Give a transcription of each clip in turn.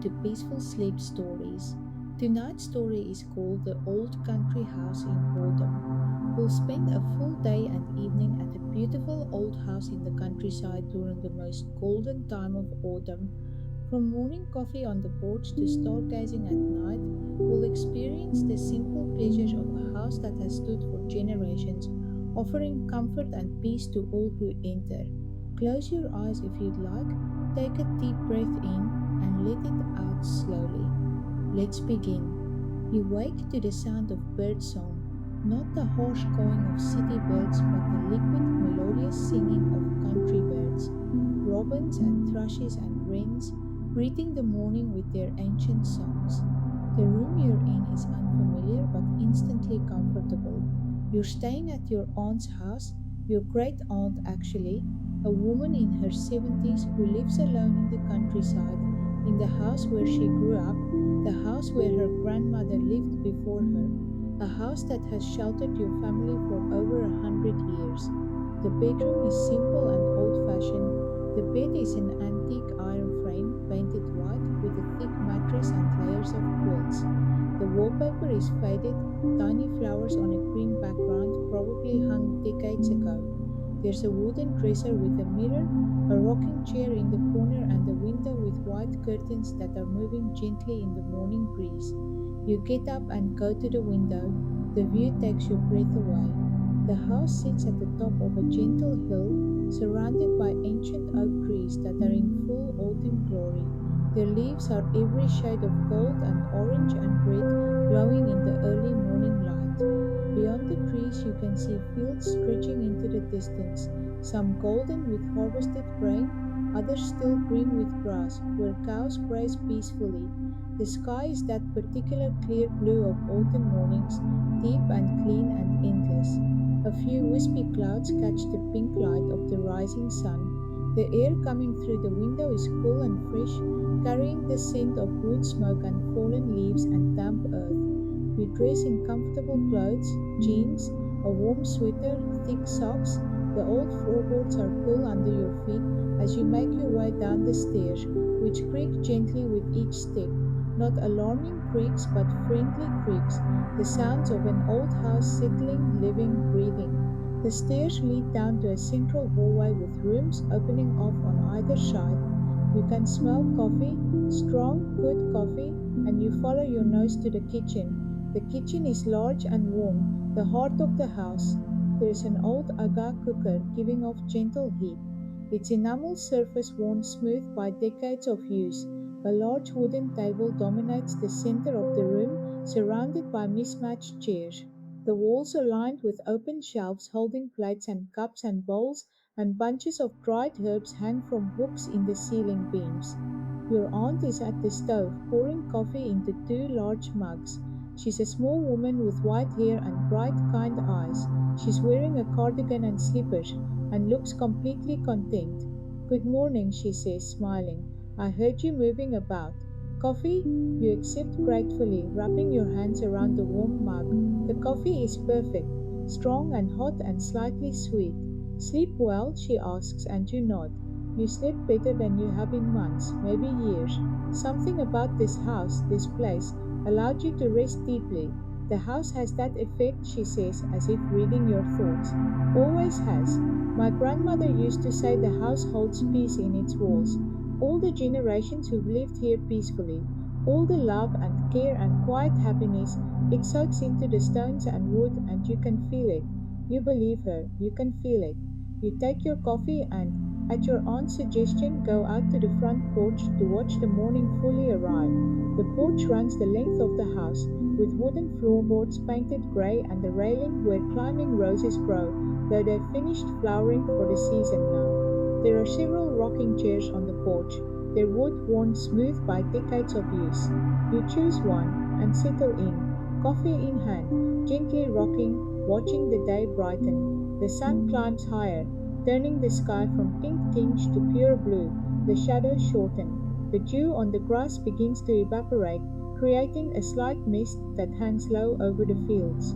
to Peaceful Sleep Stories. Tonight's story is called The Old Country House in Autumn. We'll spend a full day and evening at a beautiful old house in the countryside during the most golden time of autumn. From morning coffee on the porch to stargazing at night, we'll experience the simple pleasures of a house that has stood for generations, offering comfort and peace to all who enter. Close your eyes if you'd like, take a deep breath in and let it out slowly. Let's begin. You wake to the sound of birdsong, not the harsh cawing of city birds, but the liquid, melodious singing of country birds, robins and thrushes and wrens, greeting the morning with their ancient songs. The room you're in is unfamiliar but instantly comfortable. You're staying at your aunt's house, your great aunt actually, a woman in her 70s who lives alone in the countryside, in the house where she grew up, the house where her grandmother lived before her, a house that has sheltered your family for over 100 years. The bedroom is simple and old fashioned. The bed is an antique iron frame painted white with a thick mattress and layers of quilts. The wallpaper is faded, tiny flowers on a green background probably hung decades ago. There's a wooden dresser with a mirror, a rocking chair in the corner, and a window with white curtains that are moving gently in the morning breeze. You get up and go to the window. The view takes your breath away. The house sits at the top of a gentle hill, surrounded by ancient oak trees that are in full autumn glory. Their leaves are every shade of gold and orange and red, glowing in the early morning light. Beyond the trees, you can see fields stretching into the distance, some golden with harvested grain, others still green with grass, where cows graze peacefully. The sky is that particular clear blue of autumn mornings, deep and clean and endless. A few wispy clouds catch the pink light of the rising sun. The air coming through the window is cool and fresh, carrying the scent of wood smoke and fallen leaves and damp earth. You dress in comfortable clothes, jeans, a warm sweater, thick socks. The old floorboards are cool under your feet as you make your way down the stairs, which creak gently with each step. Not alarming creaks, but friendly creaks, the sounds of an old house settling, living, breathing. The stairs lead down to a central hallway with rooms opening off on either side. You can smell coffee, strong, good coffee, and you follow your nose to the kitchen. The kitchen is large and warm, the heart of the house. There is an old Aga cooker giving off gentle heat, its enamel surface worn smooth by decades of use. A large wooden table dominates the center of the room, surrounded by mismatched chairs. The walls are lined with open shelves holding plates and cups and bowls, and bunches of dried herbs hang from hooks in the ceiling beams. Your aunt is at the stove, pouring coffee into two large mugs. She's a small woman with white hair and bright, kind eyes. She's wearing a cardigan and slippers and looks completely content. Good morning, she says, smiling. I heard you moving about. Coffee? You accept gratefully, wrapping your hands around the warm mug. The coffee is perfect, strong and hot and slightly sweet. Sleep well? She asks, and you nod. You slept better than you have in months, maybe years. Something about this house, this place, allowed you to rest deeply. The house has that effect, she says, as if reading your thoughts. Always has. My grandmother used to say the house holds peace in its walls. All the generations who've lived here peacefully, all the love and care and quiet happiness, it soaks into the stones and wood, and you can feel it. You believe her, you can feel it. You take your coffee and, at your aunt's suggestion, go out to the front porch to watch the morning fully arrive. The porch runs the length of the house, with wooden floorboards painted grey and a railing where climbing roses grow, though they've finished flowering for the season now. There are several rocking chairs on the porch, their wood worn smooth by decades of use. You choose one and settle in, coffee in hand, gently rocking, watching the day brighten. The sun climbs higher, turning the sky from pink tinge to pure blue. The shadows shorten. The dew on the grass begins to evaporate, creating a slight mist that hangs low over the fields.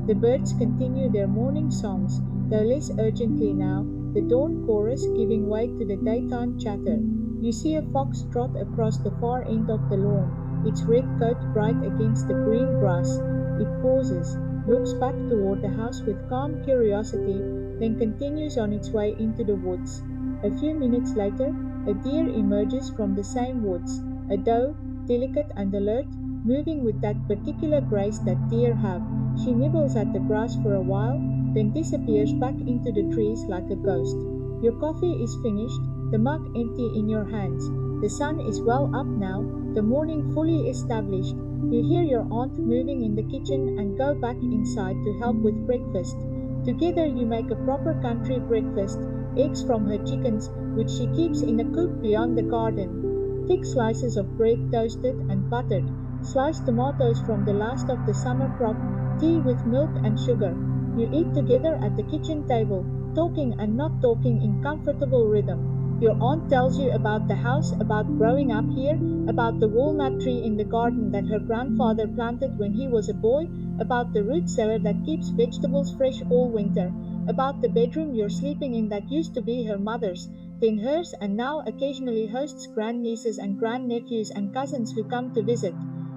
The birds continue their morning songs, though less urgently now, the dawn chorus giving way to the daytime chatter. You see a fox trot across the far end of the lawn, its red coat bright against the green grass. It pauses, looks back toward the house with calm curiosity, then continues on its way into the woods. A few minutes later, a deer emerges from the same woods, a doe, delicate and alert, moving with that particular grace that deer have. She nibbles at the grass for a while, then disappears back into the trees like a ghost. Your coffee is finished, the mug empty in your hands. The sun is well up now, the morning fully established. You hear your aunt moving in the kitchen and go back inside to help with breakfast. Together you make a proper country breakfast, eggs from her chickens, which she keeps in a coop beyond the garden. Thick slices of bread toasted and buttered, sliced tomatoes from the last of the summer crop, tea with milk and sugar. You eat together at the kitchen table, talking and not talking in comfortable rhythm. Your aunt tells you about the house, about growing up here, about the walnut tree in the garden that her grandfather planted when he was a boy, about the root cellar that keeps vegetables fresh all winter, about the bedroom you're sleeping in that used to be her mother's, then hers, and now occasionally hosts grandnieces and grandnephews and cousins who come to visit.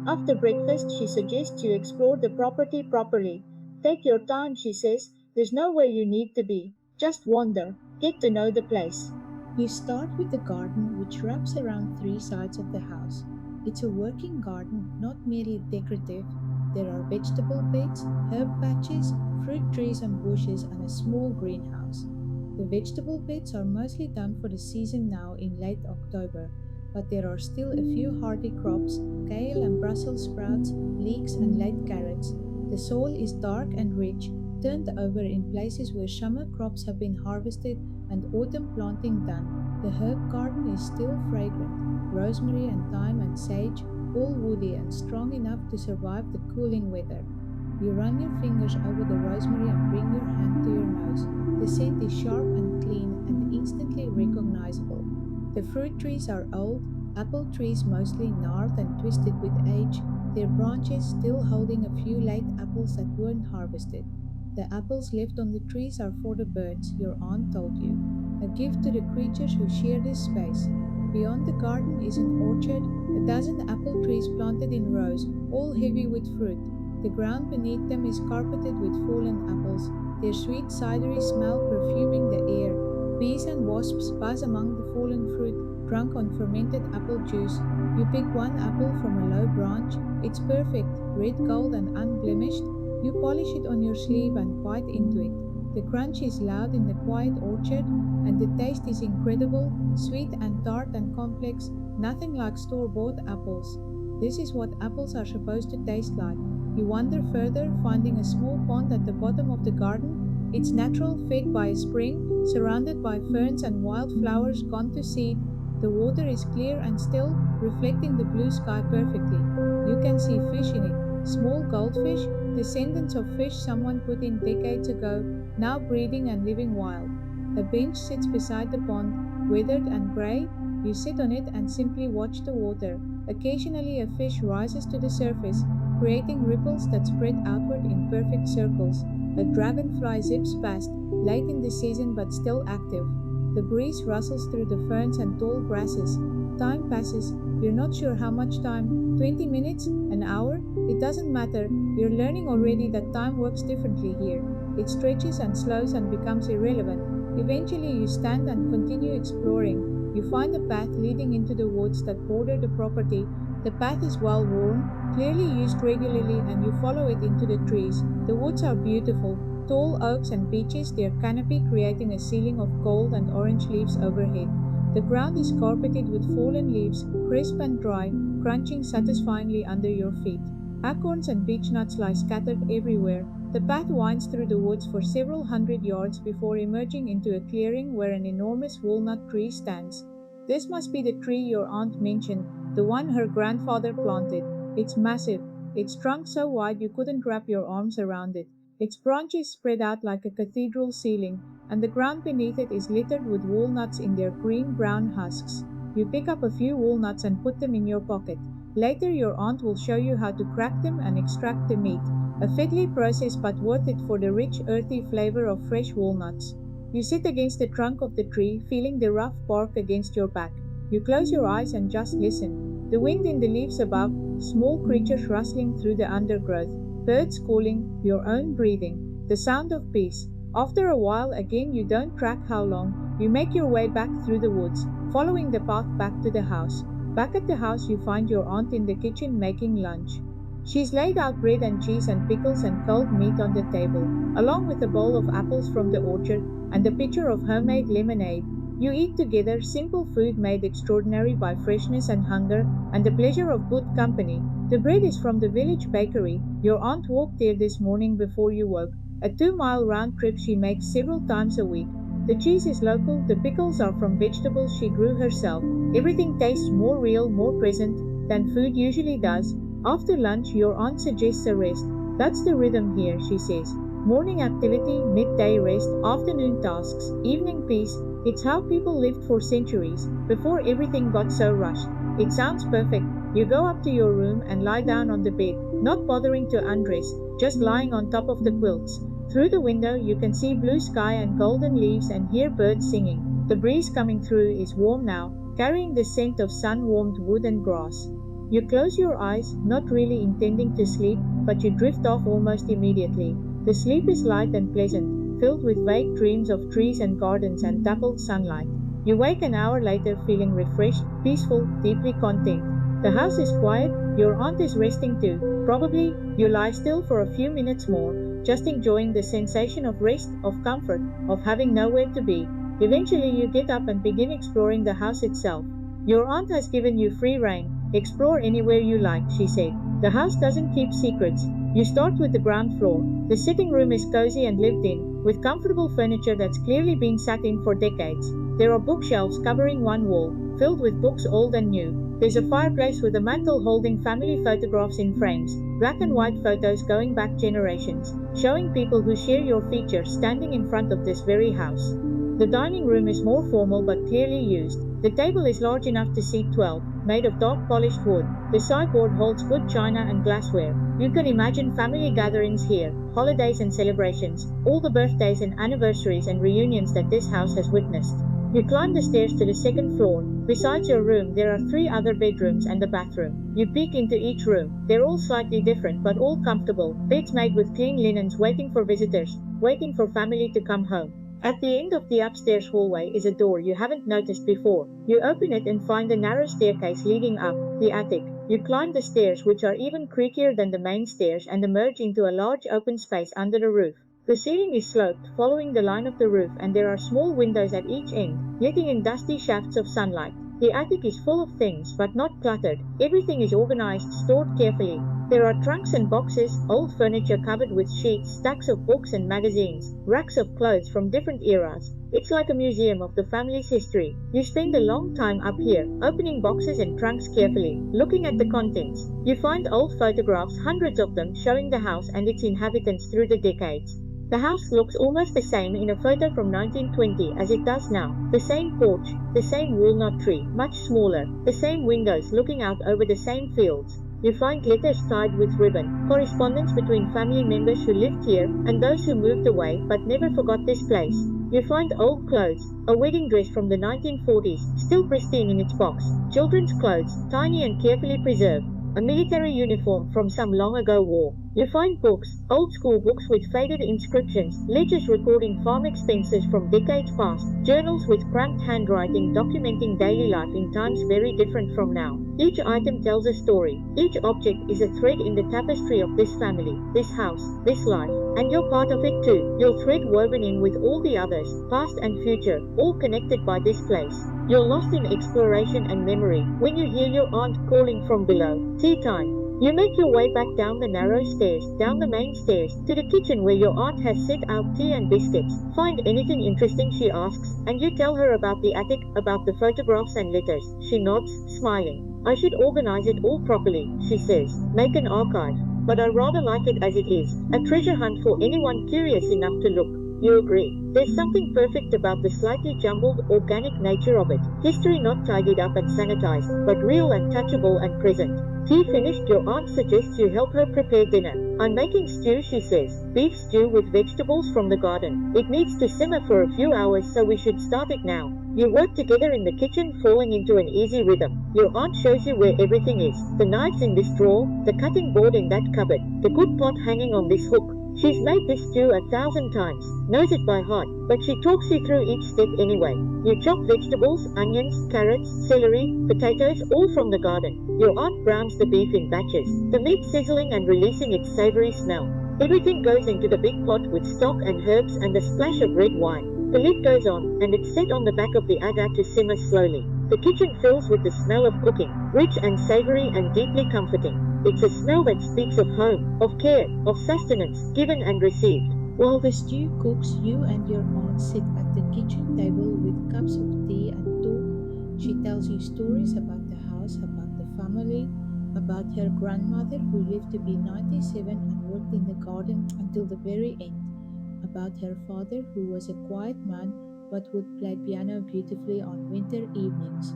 After breakfast, she suggests you explore the property properly. Take your time, she says. There's nowhere you need to be. Just wander. Get to know the place. You start with the garden, which wraps around three sides of the house. It's a working garden, not merely decorative. There are vegetable beds, herb patches, fruit trees and bushes, and a small greenhouse. The vegetable beds are mostly done for the season now in late October, but there are still a few hardy crops: kale and Brussels sprouts, leeks, and late carrots. The soil is dark and rich, turned over in places where summer crops have been harvested and autumn planting done. The herb garden is still fragrant: rosemary and thyme and sage, all woody and strong enough to survive the cooling weather. You run your fingers over the rosemary and bring your hand to your nose. The scent is sharp and clean and instantly recognizable. The fruit trees are old, apple trees mostly gnarled and twisted with age, their branches still holding a few late apples that weren't harvested. The apples left on the trees are for the birds, your aunt told you, a gift to the creatures who share this space. Beyond the garden is an orchard, a dozen apple trees planted in rows, all heavy with fruit. The ground beneath them is carpeted with fallen apples, their sweet cidery smell perfuming the air. Bees and wasps buzz among the fallen fruit, drunk on fermented apple juice. You pick one apple from a low branch. It's perfect, red gold and unblemished. You polish it on your sleeve and bite into it. The crunch is loud in the quiet orchard, and the taste is incredible, sweet and tart and complex, nothing like store bought apples. This is what apples are supposed to taste like. You wander further, finding a small pond at the bottom of the garden. It's natural, fed by a spring, surrounded by ferns and wild flowers gone to seed. The water is clear and still, reflecting the blue sky perfectly. You can see fish in it, small goldfish, descendants of fish someone put in decades ago, now breeding and living wild. A bench sits beside the pond, weathered and gray. You sit on it and simply watch the water. Occasionally, a fish rises to the surface, creating ripples that spread outward in perfect circles. A dragonfly zips past, late in the season but still active. The breeze rustles through the ferns and tall grasses. Time passes. You're not sure how much time: 20 minutes? An hour? It doesn't matter. You're learning already that time works differently here. It stretches and slows and becomes irrelevant. Eventually, you stand and continue exploring. You find a path leading into the woods that border the property. The path is well worn, clearly used regularly, and you follow it into the trees. The woods are beautiful: tall oaks and beeches, their canopy creating a ceiling of gold and orange leaves overhead. The ground is carpeted with fallen leaves, crisp and dry, crunching satisfyingly under your feet. Acorns and beechnuts lie scattered everywhere. The path winds through the woods for several hundred yards before emerging into a clearing where an enormous walnut tree stands. This must be the tree your aunt mentioned, the one her grandfather planted. It's massive, its trunk so wide you couldn't wrap your arms around it. Its branches spread out like a cathedral ceiling, and the ground beneath it is littered with walnuts in their green brown husks. You pick up a few walnuts and put them in your pocket. Later, your aunt will show you how to crack them and extract the meat. A fiddly process, but worth it for the rich, earthy flavor of fresh walnuts. You sit against the trunk of the tree, feeling the rough bark against your back. You close your eyes and just listen. The wind in the leaves above, small creatures rustling through the undergrowth, birds calling, your own breathing, the sound of peace. After a while, again, you don't track how long, you make your way back through the woods, following the path back to the house. Back at the house, you find your aunt in the kitchen making lunch. She's laid out bread and cheese and pickles and cold meat on the table, along with a bowl of apples from the orchard and a pitcher of homemade lemonade. You eat together, simple food made extraordinary by freshness and hunger and the pleasure of good company. The bread is from the village bakery. Your aunt walked there this morning before you woke, a 2-mile round trip she makes several times a week. The cheese is local, the pickles are from vegetables she grew herself. Everything tastes more real, more present than food usually does. After lunch, your aunt suggests a rest. That's the rhythm here, she says. Morning activity, midday rest, afternoon tasks, evening peace. It's how people lived for centuries, before everything got so rushed. It sounds perfect. You go up to your room and lie down on the bed, not bothering to undress, just lying on top of the quilts. Through the window, you can see blue sky and golden leaves and hear birds singing. The breeze coming through is warm now, carrying the scent of sun-warmed wood and grass. You close your eyes, not really intending to sleep, but you drift off almost immediately. The sleep is light and pleasant, filled with vague dreams of trees and gardens and dappled sunlight. You wake an hour later feeling refreshed, peaceful, deeply content. The house is quiet, your aunt is resting too. Probably, you lie still for a few minutes more, just enjoying the sensation of rest, of comfort, of having nowhere to be. Eventually, you get up and begin exploring the house itself. Your aunt has given you free rein. Explore anywhere you like, she said. The house doesn't keep secrets. You start with the ground floor. The sitting room is cozy and lived in, with comfortable furniture that's clearly been sat in for decades. There are bookshelves covering one wall, filled with books old and new. There's a fireplace with a mantel holding family photographs in frames, black and white photos going back generations, showing people who share your features standing in front of this very house. The dining room is more formal but clearly used. The table is large enough to seat 12, made of dark polished wood. The sideboard holds good china and glassware. You can imagine family gatherings here, holidays and celebrations, all the birthdays and anniversaries and reunions that this house has witnessed. You climb the stairs to the second floor. Besides your room, there are 3 other bedrooms and a bathroom. You peek into each room. They're all slightly different but all comfortable. Beds made with clean linens waiting for visitors, waiting for family to come home. At the end of the upstairs hallway is a door you haven't noticed before. You open it and find a narrow staircase leading up, the attic. You climb the stairs, which are even creakier than the main stairs, and emerge into a large open space under the roof. The ceiling is sloped, following the line of the roof, and there are small windows at each end, letting in dusty shafts of sunlight. The attic is full of things, but not cluttered. Everything is organized, stored carefully. There are trunks and boxes, old furniture covered with sheets, stacks of books and magazines, racks of clothes from different eras. It's like a museum of the family's history. You spend a long time up here, opening boxes and trunks carefully, looking at the contents. You find old photographs, hundreds of them, showing the house and its inhabitants through the decades. The house looks almost the same in a photo from 1920 as it does now. The same porch, the same walnut tree, much smaller, the same windows looking out over the same fields. You find letters tied with ribbon, correspondence between family members who lived here and those who moved away but never forgot this place. You find old clothes, a wedding dress from the 1940s, still pristine in its box, children's clothes, tiny and carefully preserved, a military uniform from some long ago war. You find books, old school books with faded inscriptions, ledgers recording farm expenses from decades past, journals with cramped handwriting documenting daily life in times very different from now. Each item tells a story. Each object is a thread in the tapestry of this family, this house, this life. And you're part of it too. Your thread woven in with all the others, past and future, all connected by this place. You're lost in exploration and memory when you hear your aunt calling from below. Tea time. You make your way back down the narrow stairs, down the main stairs, to the kitchen where your aunt has set out tea and biscuits. Find anything interesting, she asks, and you tell her about the attic, about the photographs and letters. She nods, smiling. I should organize it all properly, she says. Make an archive. But I rather like it as it is, a treasure hunt for anyone curious enough to look. You agree. There's something perfect about the slightly jumbled, organic nature of it. History not tidied up and sanitized, but real and touchable and present. Tea finished, your aunt suggests you help her prepare dinner. I'm making stew, she says. Beef stew with vegetables from the garden. It needs to simmer for a few hours, so we should start it now. You work together in the kitchen, falling into an easy rhythm. Your aunt shows you where everything is. The knives in this drawer, the cutting board in that cupboard, the good pot hanging on this hook. She's made this stew 1,000 times, knows it by heart, but she talks you through each step anyway. You chop vegetables, onions, carrots, celery, potatoes, all from the garden. Your aunt browns the beef in batches, the meat sizzling and releasing its savory smell. Everything goes into the big pot with stock and herbs and a splash of red wine. The lid goes on, and it's set on the back of the aga to simmer slowly. The kitchen fills with the smell of cooking, rich and savory and deeply comforting. It's a smell that speaks of home, of care, of sustenance, given and received. While the stew cooks, you and your aunt sit at the kitchen table with cups of tea and talk. She tells you stories about the house, about the family, about her grandmother who lived to be 97 and worked in the garden until the very end, about her father who was a quiet man but would play piano beautifully on winter evenings,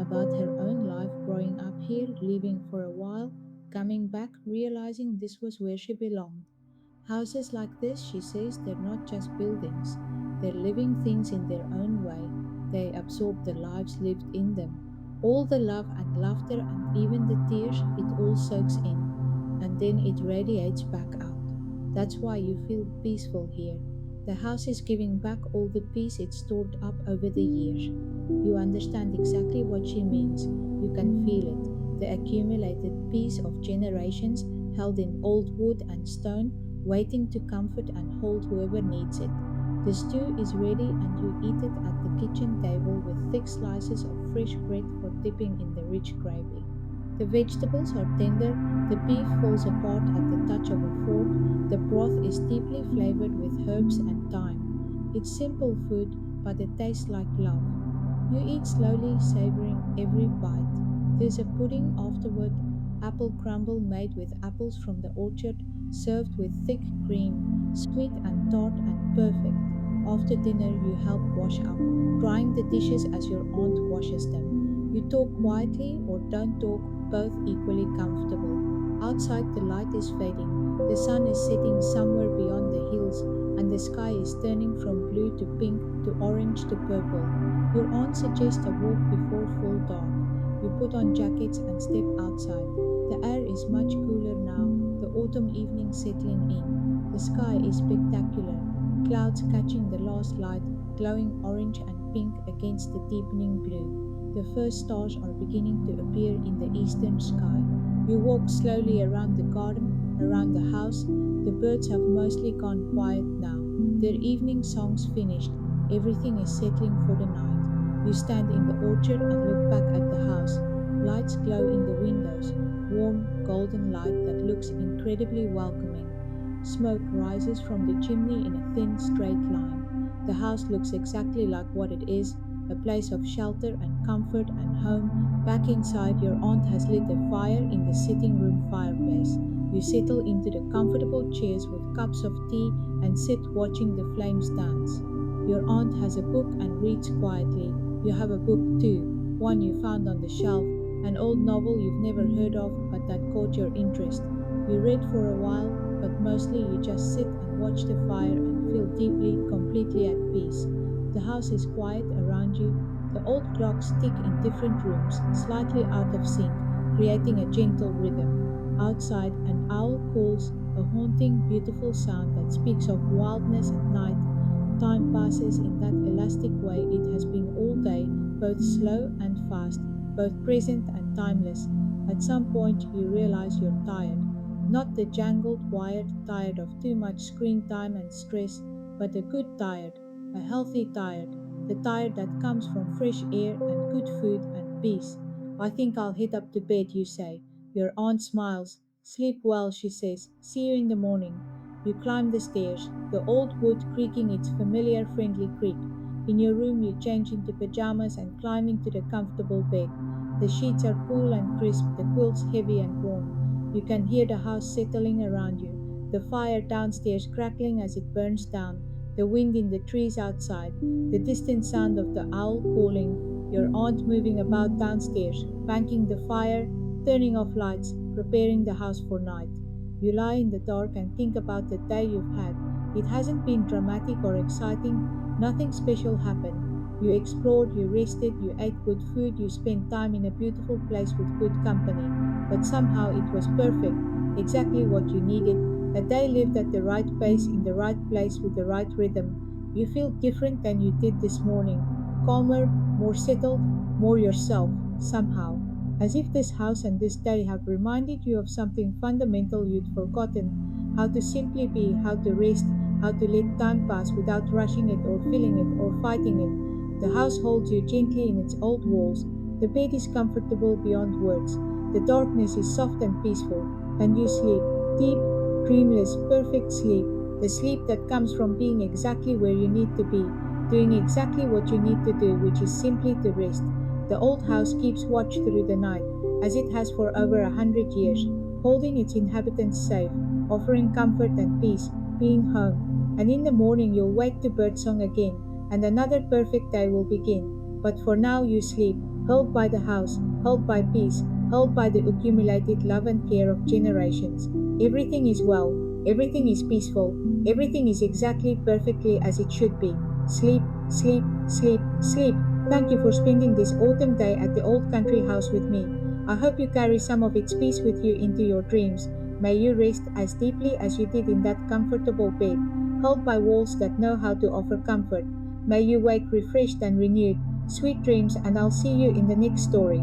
about her own life growing up here, leaving for a while, coming back, realizing this was where she belonged. Houses like this, she says, they're not just buildings, they're living things in their own way. They absorb the lives lived in them. All the love and laughter and even the tears, it all soaks in, and then it radiates back out. That's why you feel peaceful here. The house is giving back all the peace it stored up over the years. You understand exactly what she means. You can feel it. The accumulated peace of generations held in old wood and stone, waiting to comfort and hold whoever needs it. The stew is ready, and you eat it at the kitchen table with thick slices of fresh bread for dipping in the rich gravy. The vegetables are tender, the beef falls apart at the touch of a fork, the broth is deeply flavored with herbs and thyme. It's simple food, but it tastes like love. You eat slowly, savoring every bite. There's a pudding afterward, apple crumble made with apples from the orchard, served with thick cream, sweet and tart and perfect. After dinner, you help wash up, drying the dishes as your aunt washes them. You talk quietly or don't talk, both equally comfortable. Outside, the light is fading. The sun is setting somewhere beyond the hills, and the sky is turning from blue to pink to orange to purple. Your aunt suggests a walk before full dark. You put on jackets and step outside. The air is much cooler now, the autumn evening settling in. The sky is spectacular, clouds catching the last light, glowing orange and pink against the deepening blue. The first stars are beginning to appear in the eastern sky. You walk slowly around the garden, around the house. The birds have mostly gone quiet now, their evening songs finished. Everything is settling for the night. You stand in the orchard and look back at the house. Lights glow in the windows, warm, golden light that looks incredibly welcoming. Smoke rises from the chimney in a thin, straight line. The house looks exactly like what it is, a place of shelter and comfort and home. Back inside, your aunt has lit a fire in the sitting room fireplace. You settle into the comfortable chairs with cups of tea and sit watching the flames dance. Your aunt has a book and reads quietly. You have a book too, one you found on the shelf, an old novel you've never heard of but that caught your interest. You read for a while, but mostly you just sit and watch the fire and feel deeply, completely at peace. The house is quiet around you. The old clocks tick in different rooms, slightly out of sync, creating a gentle rhythm. Outside, an owl calls, a haunting, beautiful sound that speaks of wildness at night. Time passes in that elastic way it has been all day, both slow and fast, both present and timeless. At some point, you realize you're tired. Not the jangled, wired tired of too much screen time and stress, but a good tired, a healthy tired, the tired that comes from fresh air and good food and peace. I think I'll head up to bed, you say. Your aunt smiles. Sleep well, she says. See you in the morning. You climb the stairs, the old wood creaking its familiar friendly creak. In your room, you change into pajamas and climb into the comfortable bed. The sheets are cool and crisp, the quilts heavy and warm. You can hear the house settling around you, the fire downstairs crackling as it burns down, the wind in the trees outside, the distant sound of the owl calling, your aunt moving about downstairs, banking the fire, turning off lights, preparing the house for night. You lie in the dark and think about the day you've had. It hasn't been dramatic or exciting, nothing special happened. You explored, you rested, you ate good food, you spent time in a beautiful place with good company. But somehow it was perfect, exactly what you needed. A day lived at the right pace, in the right place, with the right rhythm. You feel different than you did this morning, calmer, more settled, more yourself, somehow. As if this house and this day have reminded you of something fundamental you'd forgotten, how to simply be, how to rest, how to let time pass without rushing it or feeling it or fighting it. The house holds you gently in its old walls. The bed is comfortable beyond words. The darkness is soft and peaceful, and you sleep, deep, dreamless, perfect sleep, the sleep that comes from being exactly where you need to be, doing exactly what you need to do, which is simply to rest. The old house keeps watch through the night, as it has for over 100 years, holding its inhabitants safe, offering comfort and peace, being home. And in the morning you'll wake to birdsong again, and another perfect day will begin. But for now you sleep, held by the house, held by peace, held by the accumulated love and care of generations. Everything is well, everything is peaceful, everything is exactly perfectly as it should be. Sleep, sleep, sleep, sleep. Thank you for spending this autumn day at the old country house with me. I hope you carry some of its peace with you into your dreams. May you rest as deeply as you did in that comfortable bed, held by walls that know how to offer comfort. May you wake refreshed and renewed. Sweet dreams, and I'll see you in the next story.